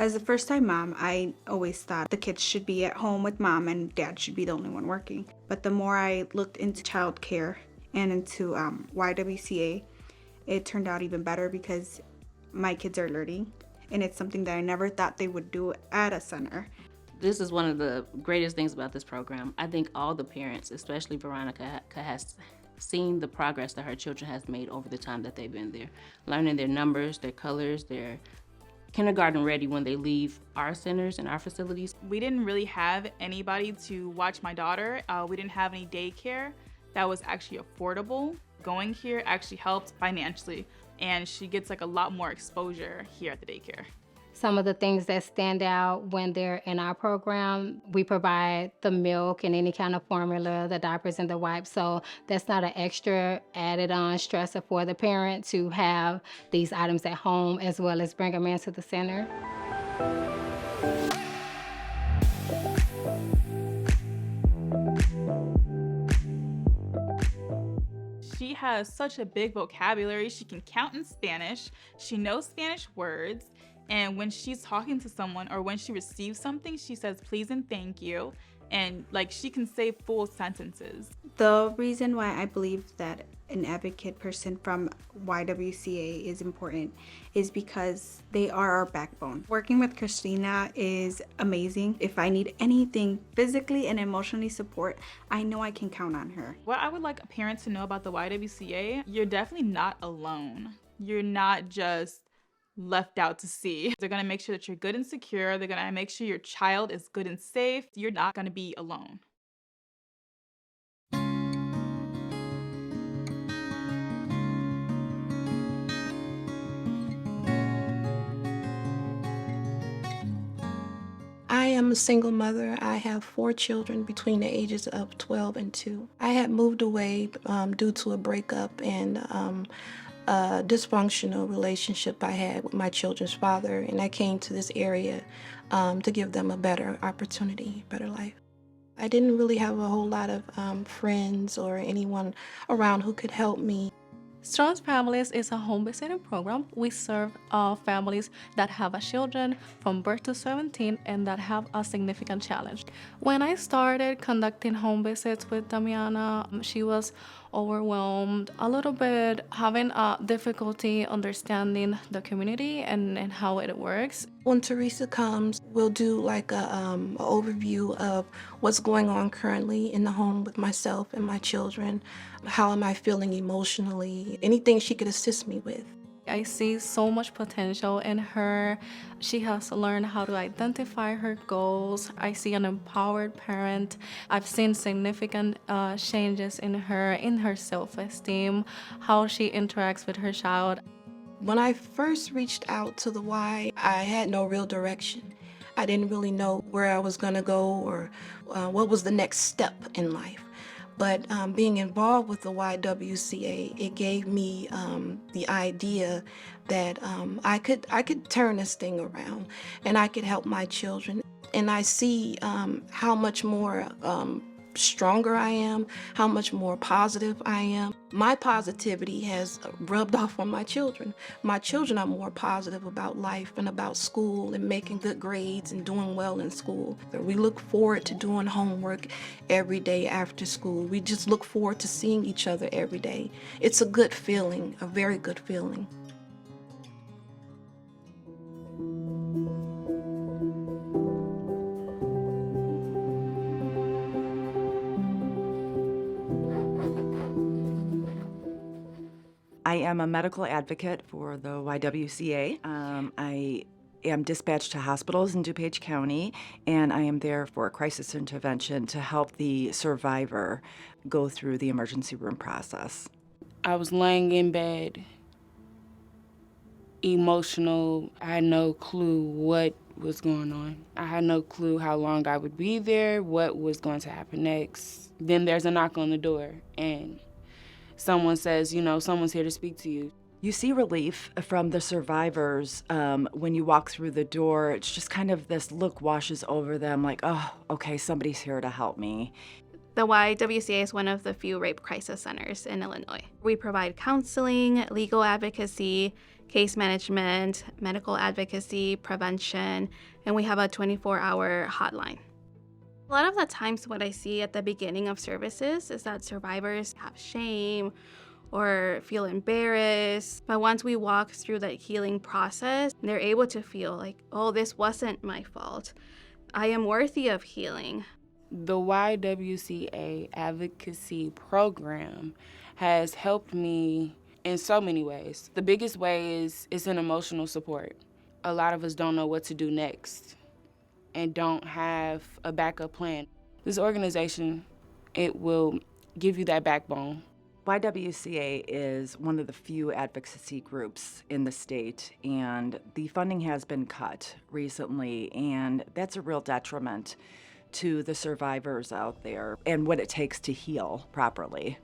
As a first-time mom, I always thought the kids should be at home with mom and dad should be the only one working. But the more I looked into childcare and into YWCA, it turned out even better because my kids are learning, and it's something that I never thought they would do at a center. This is one of the greatest things about this program. I think all the parents, especially Veronica, has seen the progress that her children has made over the time that they've been there, learning their numbers, their colors, their kindergarten ready when they leave our centers and our facilities. We didn't really have anybody to watch my daughter. We didn't have any daycare that was actually affordable. Going here actually helped financially, and she gets like a lot more exposure here at the daycare. Some of the things that stand out when they're in our program, we provide the milk and any kind of formula, the diapers and the wipes. So that's not an extra added on stressor for the parent to have these items at home as well as bring them into the center. She has such a big vocabulary. She can count in Spanish. She knows Spanish words. And when she's talking to someone or when she receives something, she says please and thank you. And like she can say full sentences. The reason why I believe that an advocate person from YWCA is important is because they are our backbone. Working with Christina is amazing. If I need anything physically and emotionally support, I know I can count on her. What I would like a parent to know about the YWCA, you're definitely not alone. You're not just left out to sea. They're gonna make sure that you're good and secure. They're gonna make sure your child is good and safe. You're not gonna be alone. I am a single mother. I have 4 children between the ages of 12 and 2. I had moved away due to a breakup and a dysfunctional relationship I had with my children's father, and I came to this area to give them a better opportunity, better life. I didn't really have a whole lot of friends or anyone around who could help me. Strong Families is a home visiting program. We serve families that have children from birth to 17 and that have a significant challenge. When I started conducting home visits with Damiana, she was overwhelmed, a little bit having a difficulty understanding the community and how it works. When Teresa comes, we'll do like a overview of what's going on currently in the home with myself and my children. How am I feeling emotionally? Anything she could assist me with. I see so much potential in her. She has learned how to identify her goals. I see an empowered parent. I've seen significant changes in her self-esteem, how she interacts with her child. When I first reached out to the Y, I had no real direction. I didn't really know where I was gonna go or what was the next step in life. But being involved with the YWCA, it gave me the idea that I could turn this thing around and I could help my children. And I see how much more stronger I am, how much more positive I am. My positivity has rubbed off on my children. My children are more positive about life and about school and making good grades and doing well in school. We look forward to doing homework every day after school. We just look forward to seeing each other every day. It's a good feeling, a very good feeling. I am a medical advocate for the YWCA. I am dispatched to hospitals in DuPage County, and I am there for crisis intervention to help the survivor go through the emergency room process. I was laying in bed, emotional. I had no clue what was going on. I had no clue how long I would be there, what was going to happen next. Then there's a knock on the door, and someone says, someone's here to speak to you. You see relief from the survivors when you walk through the door. It's just kind of this look washes over them like, oh, okay, somebody's here to help me. The YWCA is one of the few rape crisis centers in Illinois. We provide counseling, legal advocacy, case management, medical advocacy, prevention, and we have a 24-hour hotline. A lot of the times what I see at the beginning of services is that survivors have shame or feel embarrassed. But once we walk through the healing process, they're able to feel like, oh, this wasn't my fault. I am worthy of healing. The YWCA advocacy program has helped me in so many ways. The biggest way is it's an emotional support. A lot of us don't know what to do next and don't have a backup plan. This organization, it will give you that backbone. YWCA is one of the few advocacy groups in the state, and the funding has been cut recently, and that's a real detriment to the survivors out there and what it takes to heal properly.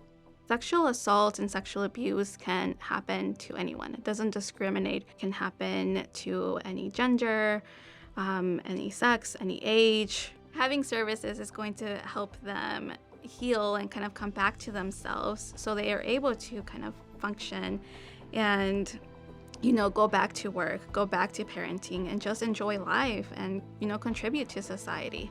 Sexual assault and sexual abuse can happen to anyone. It doesn't discriminate. It can happen to any gender, any sex, any age. Having services is going to help them heal and kind of come back to themselves so they are able to kind of function and, go back to work, go back to parenting, and just enjoy life and, contribute to society.